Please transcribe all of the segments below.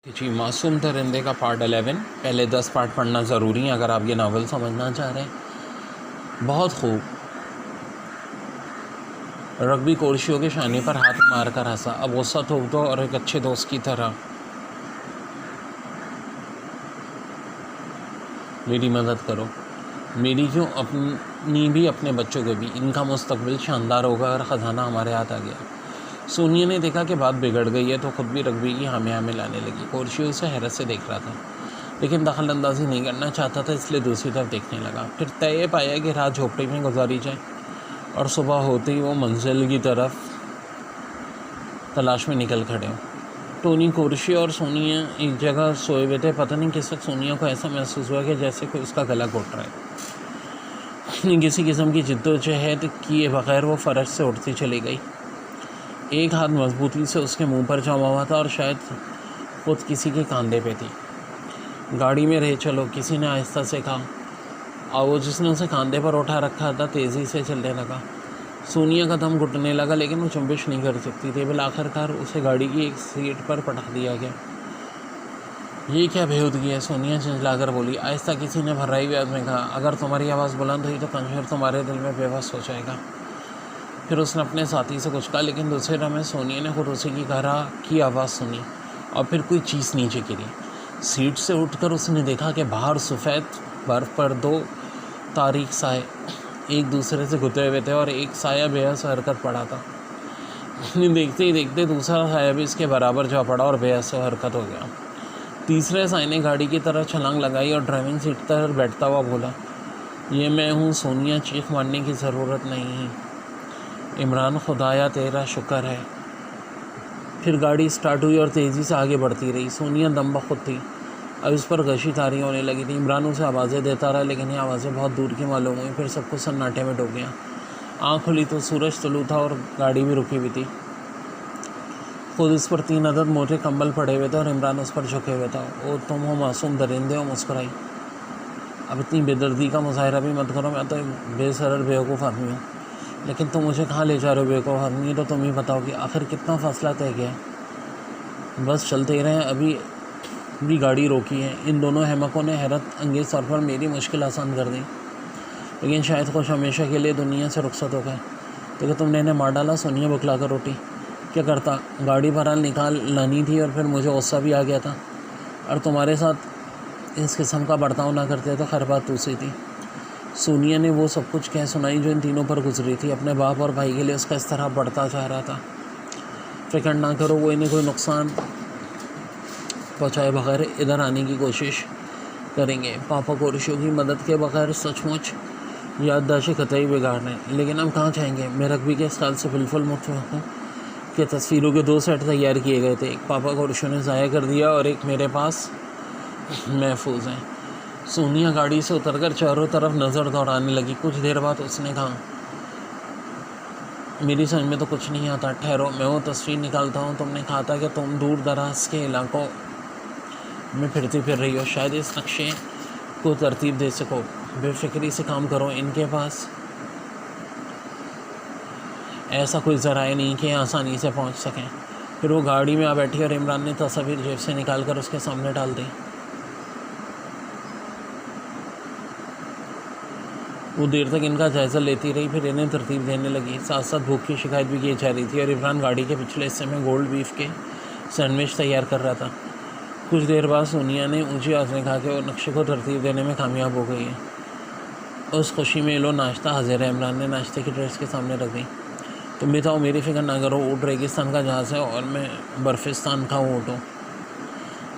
जी, मासूम दरिंदे का पार्ट 11। पहले 10 पार्ट पढ़ना ज़रूरी है अगर आप ये नावल समझना चाह रहे हैं। बहुत खूब। रग्बी कोर्शियों के शाने पर हाथ मार कर हंसा। अब गुस्सा थोप दो और एक अच्छे दोस्त की तरह मेरी मदद करो। मेरी क्यों, अपनी भी अपने बच्चों को भी। इनका मुस्तकबिल शानदार होगा अगर ख़जाना हमारे हाथ आ गया। सोनिया ने देखा कि बात बिगड़ गई है तो ख़ुद भी रग्बी की हामी में लाने लगी। कोर्शियो उसे हैरत से देख रहा था लेकिन दखल अंदाजी नहीं करना चाहता था, इसलिए दूसरी तरफ देखने लगा। फिर तय पाया कि रात झोपड़ी में गुजारी जाए और सुबह होते ही वो मंजिल की तरफ तलाश में निकल खड़े हों। टोनी, कोर्शियो और सोनिया एक जगह सोए हुए थे। पता नहीं किस वक्त सोनिया को ऐसा महसूस हुआ कि जैसे कोई उसका गला घोट रहा है। किसी किस्म की जिद्दोजहद किए बगैर वो फर्श से उठती चली गई। एक हाथ मजबूती से उसके मुंह पर जमा हुआ था और शायद खुद किसी के कंधे पे थी। गाड़ी में रहे चलो, किसी ने आहिस्ता से कहा। और वो जिसने उसे कंधे पर उठा रखा था तेज़ी से चलने लगा। सोनिया का दम घुटने लगा लेकिन वो चुंबिश नहीं कर सकती थी। बिल आखिरकार उसे गाड़ी की एक सीट पर पटक दिया गया। ये क्या बेहूदगी है, सोनिया झंझलाकर बोली। आहिस्ता किसी ने भर्राई आवाज़ में कहा। अगर तुम्हारी आवाज़ बुलंद हुई तो कंजर तुम्हारे दिल में बेबस हो जाएगा। फिर उसने अपने साथी से कुछ कहा लेकिन दूसरे रह में सोनिया ने खुद उसी की आवाज़ सुनी और फिर कोई चीज़ नीचे गिरी। सीट से उठकर उसने देखा कि बाहर सफ़ेद बर्फ़ पर दो तारीख साए एक दूसरे से गुते हुए थे और एक साया बेहस हरकत पड़ा था। देखते ही देखते दूसरा साया भी इसके बराबर जा पड़ा और बेहस हरकत हो गया। तीसरे साए ने गाड़ी की तरफ छलांग लगाई और ड्राइविंग सीट पर बैठता हुआ बोला, ये मैं हूँ सोनिया, चीख मारने की ज़रूरत नहीं है। इमरान, खुदाया तेरा शुक्र है। फिर गाड़ी स्टार्ट हुई और तेज़ी से आगे बढ़ती रही। सोनिया दम बखुद थी, अब इस पर गशी तारी होने लगी थी। इमरान उसे आवाज़ें देता रहा लेकिन ये आवाज़ें बहुत दूर की मालूम हुई। फिर सब कुछ सन्नाटे में डूब गया। आँख खुली तो सूरज तुलू था और गाड़ी भी रुकी हुई थी। खुद इस पर 3 अदद मोटे कंबल पड़े हुए थे और इमरान उस पर झुके हुए था। ओ तुम हो मासूम दरिंदे हो, मुस्कुराई। अब इतनी बेदर्दी का मुजाहरा भी मत करो, मैं तो एक बेसरर बेवकूफ़ आदमी हूँ। लेकिन तुम मुझे कहाँ ले जा रहे हो बेवकूफ़ आदमी, तो तुम ही बताओ कि आखिर कितना फासला तय गया। बस चलते ही रहे, अभी भी गाड़ी रोकी है। इन दोनों अहमकों ने हैरत अंगेज़ तौर पर मेरी मुश्किल आसान कर दी, लेकिन शायद खुश हमेशा के लिए दुनिया से रुखसत हो गए। तो क्या तुमने इन्हें मार डाला? सोनिया बुखला कर उठी। क्या करता, गाड़ी बहरहाल निकाल लानी थी और फिर मुझे गुस्सा भी आ गया था और तुम्हारे साथ इस किस्म का बर्ताव ना करते तो खैर बात दूसरी थी। सोनिया ने वो सब कुछ कह सुनाई जो इन तीनों पर गुजरी थी। अपने बाप और भाई के लिए उसका इस तरह बढ़ता जा रहा था। फिक्र ना करो, वो इन्हें कोई नुकसान पहुँचाए बगैर इधर आने की कोशिश करेंगे। पापा कोर्शियों की मदद के बगैर सचमुच याददाश्त कतई बेकार है। लेकिन हम कहाँ जाएंगे? मैं रग्बी के इस ख्याल से बिल्कुल मुतफ़िक़ हूँ कि तस्वीरों के 2 सेट तैयार किए गए थे। एक पापा कोर्शियों ने ज़ाया कर दिया और एक मेरे पास महफूज है। सोनिया गाड़ी से उतरकर चारों तरफ नज़र दौड़ाने लगी। कुछ देर बाद उसने कहा, मेरी समझ में तो कुछ नहीं आता। ठहरो, मैं वो तस्वीर निकालता हूँ। तुमने कहा था कि तुम दूर दराज के इलाकों में फिरती फिर रही हो, शायद इस नक्शे को तरतीब दे सको। बेफिक्री से काम करो, इनके पास ऐसा कोई ज़राए नहीं कि आसानी से पहुँच सकें। फिर वो गाड़ी में आ बैठी और इमरान ने तस्वीर जेब से निकाल कर उसके सामने डाल दी। वो देर तक इनका जायज़ा लेती रही, फिर इन्हें तरतीब देने लगी। साथ साथ भूख की शिकायत भी की जा रही थी और इमरान गाड़ी के पिछले हिस्से में गोल्ड बीफ के सैंडविच तैयार कर रहा था। कुछ देर बाद सोनिया ने ऊंची आवाज़ में कहा कि वो नक्शे को तरतीब देने में कामयाब हो गई है। उस खुशी में लो नाश्ता हाजिर है। इमरान ने नाश्ते की ट्रे के सामने रख दी। तुम भी तो मेरी फ़िक्र ना करो, ऊँट रेगिस्तान का जहाज़ है और मैं बर्फिस्तान का ऊँट हूँ।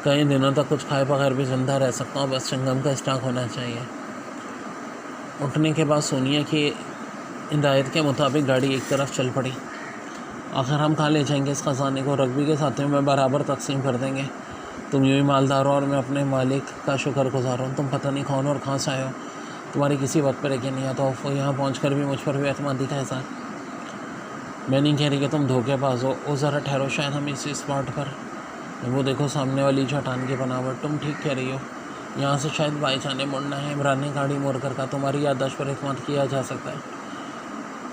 कई दिनों तक कुछ खाए बगैर भी ज़िंदा रह सकता हूँ, बस चंगम का स्टॉक होना चाहिए। उठने के बाद सोनिया की हिदायत के मुताबिक गाड़ी एक तरफ चल पड़ी। आखिर हम कहाँ ले जाएंगे इस ख़जाने को? रग्बी के साथियों में बराबर तकसीम कर देंगे। तुम यूँ ही मालदार हो और मैं अपने मालिक का शुक्रगुज़ार हूँ। तुम पता नहीं कौन और कहाँ से आए हो, तुम्हारी किसी बात पर यकीन नहीं आता। वो यहाँ पहुँचकर भी मुझ पर बेअतमादी का एहसास। मैं नहीं कह रही कि तुम धोखेबाज हो। वो ज़रा ठहरो, शायद हम इसी स्पॉट पर, वो देखो सामने वाली चट्टान की बनावट। तुम ठीक कह रही हो, यहाँ से शायद बाई जाने मुड़ना है। इमरान ने गाड़ी मोड़ कर कहा, तुम्हारी याददाश्त पर एतमाद किया जा सकता है।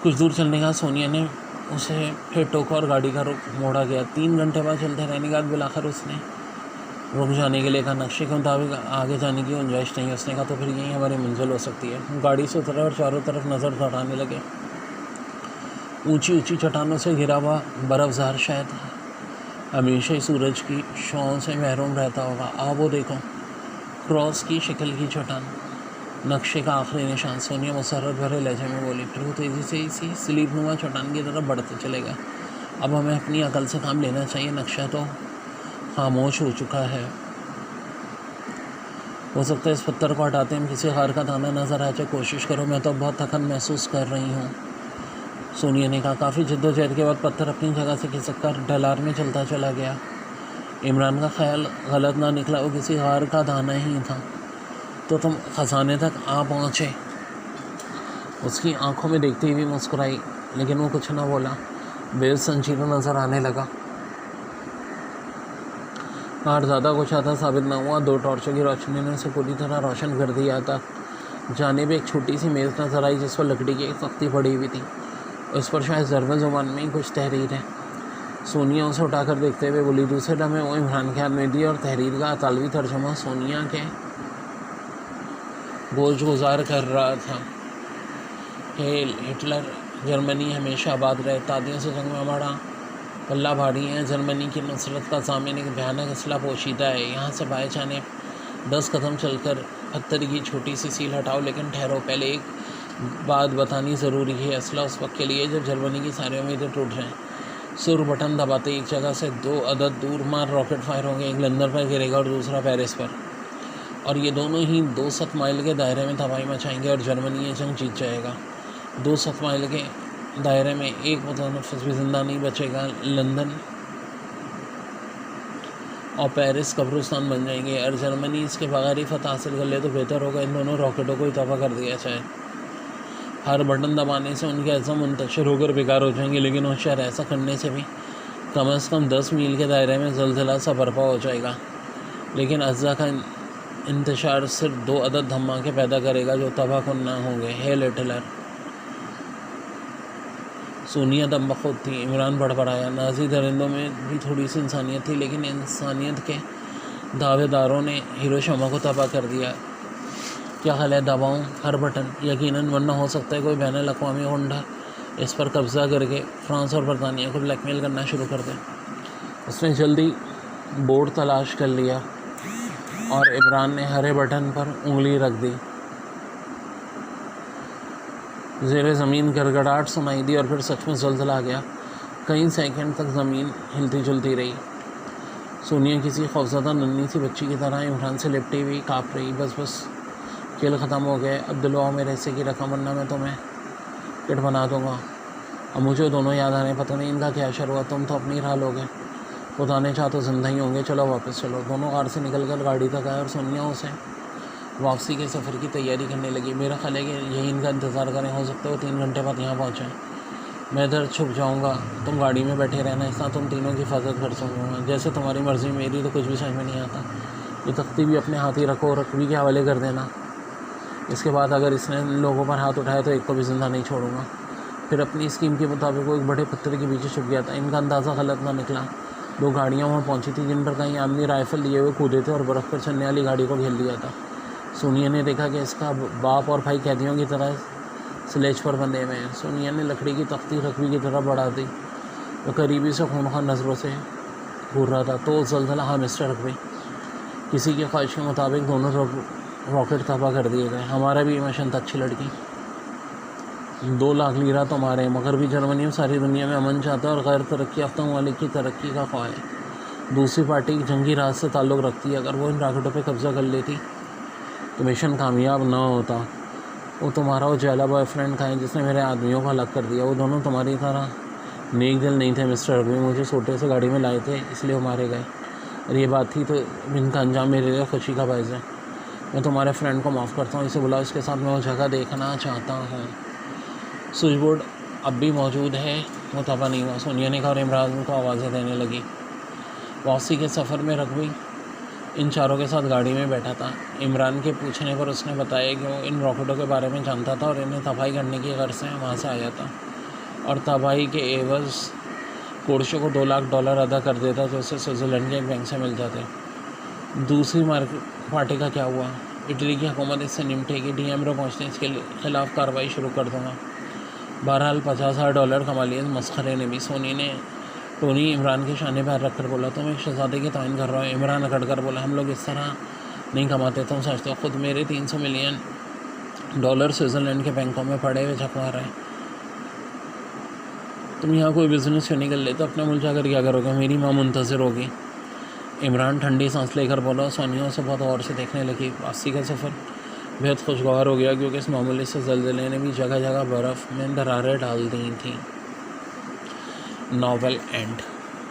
कुछ दूर चलने के बाद सोनिया ने उसे फिर टोका और गाड़ी का रुख मोड़ा गया। 3 घंटे बाद चलते रहने के बाद बिलाखिर उसने रुक जाने के लिए कहा। नक्शे के मुताबिक आगे जाने की गुंजाइश नहीं। उसने कहा तो फिर यही हमारी मंजिल हो सकती है। गाड़ी से उतरे और चारों तरफ नज़र दौड़ाने लगे। ऊंची ऊंची चट्टानों से घिरा हुआ बर्फ़ज़ार शायद हमेशा ही सूरज की शॉन से महरूम रहता होगा। वो देखो, क्रॉस की शक्ल की चट्टान, नक्शे का आखिरी निशान। सोनिया मुसर्रत भरे लहजे में बोली। फिर वो तेज़ी से इसी स्लीपनुमा चट्टान की तरफ बढ़ते चले गए। अब हमें अपनी अकल से काम लेना चाहिए। नक्शा तो खामोश हो चुका है। हो सकता है इस पत्थर को हटाते हम किसी हार का दाना नज़र आ जाए। कोशिश करो, मैं तो बहुत थकन महसूस कर रही हूँ, सोनिया ने कहा। काफ़ी जद्दोजहद के बाद पत्थर अपनी जगह से खिसक कर ढलान में चलता चला गया। इमरान का ख्याल गलत ना निकला, वो किसी हार का दाना ही था। तो तुम ख़जाने तक आ पहुँचे? उसकी आंखों में देखते हुए मुस्कुराई, लेकिन वो कुछ ना बोला। बेल संजीदा नज़र आने लगा। हार ज़्यादा कुछ आता साबित न हुआ। 2 टॉर्चों की रोशनी ने उसे पूरी तरह रोशन कर दिया था। जानिब एक छोटी सी मेज़ नजर आई जिस पर लकड़ी की एक तख्ती पड़ी हुई थी। उस पर शायद ज़र्बन ज़ुबान में ही कुछ तहरीर है। सोनिया उसे उठाकर देखते हुए बोली। दूसरे लम्हे वो इमरान के हाथ में दी और तहरीर का अतालवी तर्जुमा सोनिया के बोझ गुजार कर रहा था। हेल हिटलर, जर्मनी हमेशा आबाद रहे। तादियों से जंग में हमारा पल्ला भारी है। जर्मनी की नुसरत का सामने एक भयानक असला पोशीदा है। यहाँ से बाएं जाने 10 कदम चलकर पत्थर की छोटी सी सील हटाओ। लेकिन ठहरो, पहले एक बात बतानी ज़रूरी है। असला उस वक्त के लिए जब जर्मनी की सारी उम्मीदें टूट जाएं। सुर बटन दबाते एक जगह से 2 अदद दूर मार रॉकेट फायर होंगे। एक लंदन पर गिरेगा और दूसरा पेरिस पर, और ये दोनों ही 200 माइल के दायरे में तबाही मचाएंगे और जर्मनी ये जंग जीत जाएगा। 200 माइल के दायरे में एक मुतनफ़िस भी ज़िंदा नहीं बचेगा। लंदन और पेरिस कब्रिस्तान बन जाएंगे। और जर्मनी इसके बगैर ही फतह हासिल कर ले तो बेहतर होगा इन दोनों रॉकेटों को ही तबाह कर दिया जाए। हर बटन दबाने से उनके अज़म मुंतशिर होकर बेकार हो जाएंगे, लेकिन होशियार, ऐसा करने से भी कम से कम 10 मील के दायरे में ज़लज़ला सा बर्पा हो जाएगा। लेकिन अज्जा का इंतशार सिर्फ 2 अदद धमाके पैदा करेगा जो तबाह कुन ना होंगे। Hello Hitler. सोनिया दम बखुद थी। इमरान बड़बड़ाया। नाजी दरिंदों में भी थोड़ी सी इंसानियत थी, लेकिन इंसानियत के दावेदारों ने हिरोशिमा को तबाह कर दिया। क्या ख्याल है, दबाऊं हर बटन? यकीनन, वरना हो सकता है कोई बैनुल अक़वामी गुंडा इस पर कब्ज़ा करके फ्रांस और बरतानिया को ब्लैकमेल करना शुरू कर दे। उसने जल्दी बोर्ड तलाश कर लिया और इमरान ने हरे बटन पर उंगली रख दी। ज़ेरे ज़मीन गड़गड़ाहट सुनाई दी और फिर सचमुच ज़लज़ला आ गया। कई सेकंड तक ज़मीन हिलती जुलती रही। सोनिया किसी खौफज़दा नन्ही सी बच्ची की तरह इमरान से लिपटी हुई काँप रही। बस खेल ख़त्म हो गए। अब दिलवाओ मेरे हिस्से की रकम, वरना मैं तुम्हें किट बना दूँगा। अब मुझे दोनों याद आ रहे हैं। पता नहीं इनका क्या असर हुआ। तुम तो अपनी राह लोगे, खुदा ने चाहा तो ज़िंदा ही होंगे। चलो वापस चलो। दोनों कार से निकलकर गाड़ी तक आए और सोनिया उसे वापसी के सफ़र की तैयारी करने लगी। मेरा ख्याल है कि यही इनका इंतज़ार करें। हो सकता है वो 3 घंटे बाद यहाँ पहुँचें। मैं इधर छुप जाऊँगा, तुम गाड़ी में बैठे रहना। इस तरह तुम तीनों की हिफाजत कर सकूँगा। जैसे तुम्हारी मर्ज़ी। मेरी तो कुछ भी समझ में नहीं आता। ये तख्ती भी अपने हाथ ही रखो और रकबी के हवाले कर देना। इसके बाद अगर इसने लोगों पर हाथ उठाया तो एक को भी ज़िंदा नहीं छोड़ूंगा। फिर अपनी स्कीम के मुताबिक वो एक बड़े पत्थर के पीछे छुप गया था। इनका अंदाज़ा गलत ना निकला। 2 गाड़ियाँ वहाँ पहुँची थी जिन पर कहीं आदमी राइफ़ल लिए हुए कूदे थे और बर्फ़ पर चलने वाली गाड़ी को घेर लिया था। सोनिया ने देखा कि इसका बाप और भाई कैदियों की तरह स्लेज पर बंधे हुए हैं। सोनिया ने लकड़ी की तख्ती रकबी की तरफ बढ़ा दी। वो करीबी से खूनखार नज़रों से घूर रहा था। तो ज़लज़ला, हाँ मिस्टर रकबी, किसी की ख्वाहिश के मुताबिक दोनों रॉकेट तबाह कर दिए गए। हमारा भी मिशन था, अच्छी लड़की। 2 लाख लीरा तुम्हारे। मगरबी जर्मनी में सारी दुनिया में अमन चाहता है और गैर तरक्की याफ्ता ममालिक की तरक्की का ख्वाह है। दूसरी पार्टी जंगी राज से ताल्लुक़ रखती है। अगर वो इन रॉकेटों पे कब्ज़ा कर लेती तो मिशन कामयाब ना होता। वो तुम्हारा वो जैला बॉयफ्रेंड का है जिसने मेरे आदमियों को हलाक कर दिया। वो दोनों तुम्हारी तरह नेक दिल नहीं थे मिस्टर रकबी। मुझे सोटे से गाड़ी में लाए थे, इसलिए वो मारे गए। और ये बात थी तो इनका अंजाम मेरे लिए खुशी का बायस है। मैं तुम्हारे फ्रेंड को माफ़ करता हूँ। इसे बुलाओ, इसके साथ मैं वो जगह देखना चाहता हूँ। स्विच बोर्ड अब भी मौजूद है, वो तबाह नहीं हुआ। सोनिया ने कहा और इमरान को आवाज़ें देने लगी। वापसी के सफ़र में रकबी इन चारों के साथ गाड़ी में बैठा था। इमरान के पूछने पर उसने बताया कि वो इन रॉकेटों के बारे में जानता था और इन्हें तबाही करने की गर्ज से वहाँ से आया था और तबाही के एवज़ कोर्शो को $2 लाख अदा कर देता जो उसे स्विट्ज़रलैंड के एक बैंक से मिल जाते। दूसरी पार्टी का क्या हुआ? इटली की हुकूमत इससे निपटेगी, डीएमरो पहुँचने इसके खिलाफ कार्रवाई शुरू कर दूँगा। बहरहाल $50,000 कमा लिए मस्खरे ने भी। सोनी ने टोनी इमरान के शाने पर रख कर बोला, तुम एक शहजादे की तौहीन कर रहे हो। इमरान अकड़ कर बोला, हम लोग इस तरह नहीं कमाते, तुम सोचते हो। खुद मेरे $300 मिलियन स्विट्ज़रलैंड के बैंकों में पड़े हुए छपवा रहे हैं। तुम यहाँ कोई बिजनेस क्यों नहीं कर लेते? अपने मुल्क जाकर क्या करोगे? मेरी माँ मुंतज़िर होगी। इमरान ठंडी सांस लेकर बोला। सोनिया से बहुत गौर से देखने लगी। वापसी का सफ़र बेहद खुशगवार हो गया, क्योंकि इस मामूली से ज़लज़ले ने भी जगह जगह बर्फ़ में दरारें डाल दी थीं। Novel and.